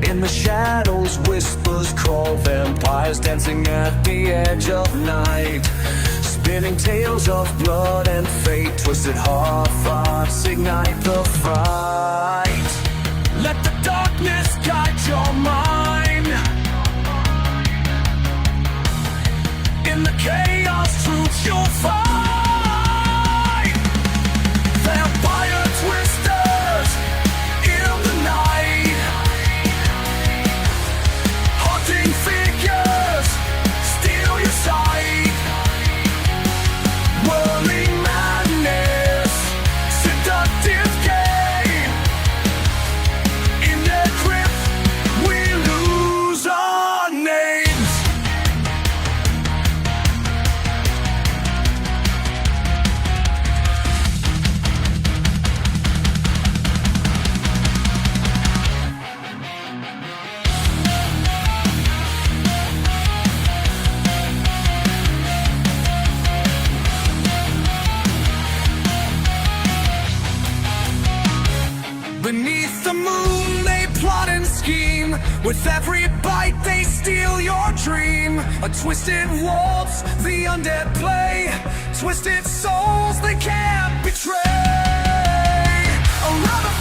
In the shadows, whispers call, vampires dancing at the edge of night, spinning tales of blood and fate, twisted thoughts ignite the fight. Let the darkness guide your mind. In the chaos, truth you'll find. Vampire twisters in the night, haunting figures steal your sight. Whirling madness, seductive game. In their grip, we lose our names. Beneath the moon they plot and scheme. With every bite they steal your dream. A twisted waltz, the undead play. Twisted souls they can't betray. Around the